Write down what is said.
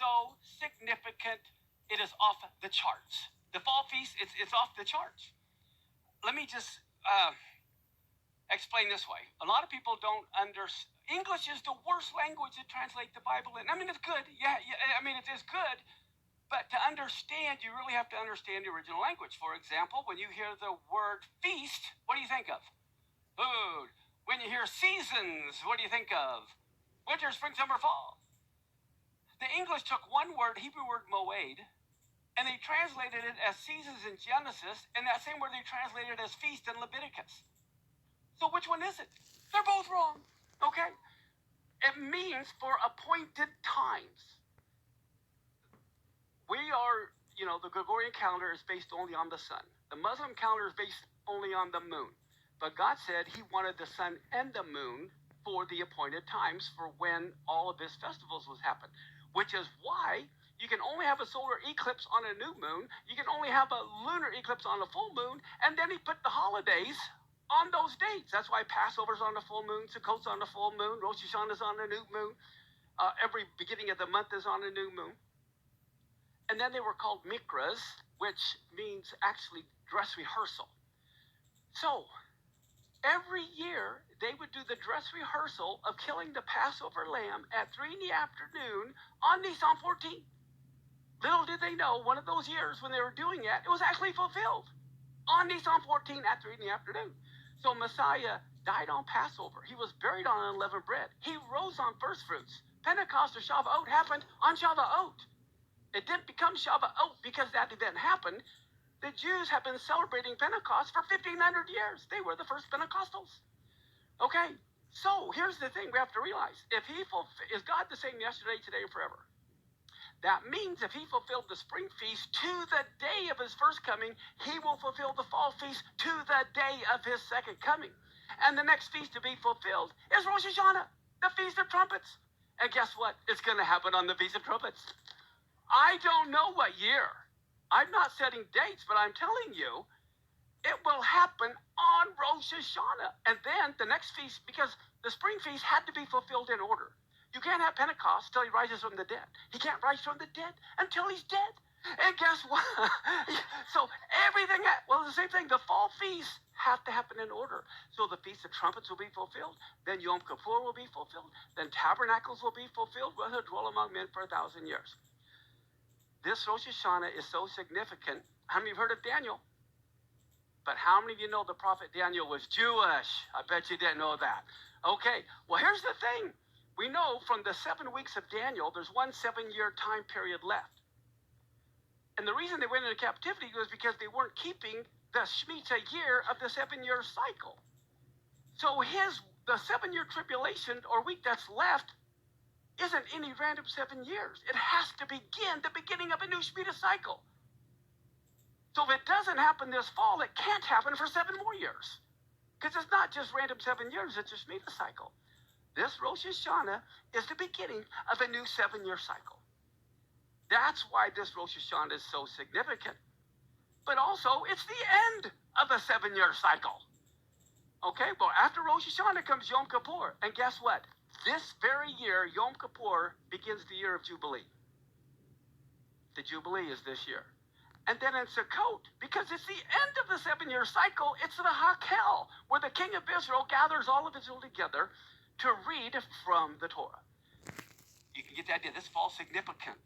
so significant, it is off the charts. The fall feast, it's off the charts. Let me just explain this way. A lot of people don't understand. English is the worst language to translate the Bible in. I mean, it's good. Yeah, I mean, it is good. But to understand, you really have to understand the original language. For example, when you hear the word feast, what do you think of? Food. When you hear seasons, what do you think of? Winter, spring, summer, fall. The English took one word, Hebrew word moed, and they translated it as seasons in Genesis, and that same word they translated as feast in Leviticus. So which one is it? They're both wrong. Okay? It means for appointed times. We are, the Gregorian calendar is based only on the sun. The Muslim calendar is based only on the moon. But God said he wanted the sun and the moon for the appointed times for when all of his festivals was happen. Which is why you can only have a solar eclipse on a new moon. You can only have a lunar eclipse on a full moon. And then he put the holidays on those dates. That's why Passover's on the full moon, Sukkot's on the full moon, Rosh Hashanah's on the new moon. Every beginning of the month is on a new moon. And then they were called mikras, which means actually dress rehearsal. So every year they would do the dress rehearsal of killing the Passover lamb at 3 in the afternoon on Nisan 14. Little did they know, one of those years when they were doing it was actually fulfilled on Nisan 14 at 3 in the afternoon. So Messiah died on Passover. He was buried on unleavened bread. He rose on first fruits. Pentecost or Shavuot happened on Shavuot. It didn't become Shavuot because that event happened. The Jews have been celebrating Pentecost for 1,500 years. They were the first Pentecostals. Okay, so here's the thing we have to realize. Is God the same yesterday, today, and forever? That means if he fulfilled the spring feast to the day of his first coming, he will fulfill the fall feast to the day of his second coming. And the next feast to be fulfilled is Rosh Hashanah, the Feast of Trumpets. And guess what? It's going to happen on the Feast of Trumpets. I don't know what year. I'm not setting dates, but I'm telling you, it will happen on Rosh Hashanah. And then the next feast, because the spring feast had to be fulfilled in order. You can't have Pentecost until he rises from the dead. He can't rise from the dead until he's dead. And guess what? So everything, the same thing. The fall feasts have to happen in order. So the Feast of Trumpets will be fulfilled. Then Yom Kippur will be fulfilled. Then Tabernacles will be fulfilled. We'll dwell among men for 1,000 years. This Rosh Hashanah is so significant. How many of you have heard of Daniel? But how many of you know the prophet Daniel was Jewish? I bet you didn't know that. Okay, well, here's the thing. We know from the 7 weeks of Daniel, there's one 7-year time period left. And the reason they went into captivity was because they weren't keeping the Shemitah year of the 7-year cycle. So the 7-year tribulation or week that's left isn't any random 7 years. It has to begin the beginning of a new Shemitah cycle. So if it doesn't happen this fall, it can't happen for 7 more years. Because it's not just random 7 years, it's a Shemitah cycle. This Rosh Hashanah is the beginning of a new 7-year cycle. That's why this Rosh Hashanah is so significant. But also, it's the end of a 7-year cycle. Okay, well, after Rosh Hashanah comes Yom Kippur. And guess what? This very year, Yom Kippur begins the year of Jubilee. The Jubilee is this year. And then in Sukkot, because it's the end of the 7-year cycle, it's the Hakel, where the king of Israel gathers all of Israel together to read from the Torah. You can get the idea. This fall's significant.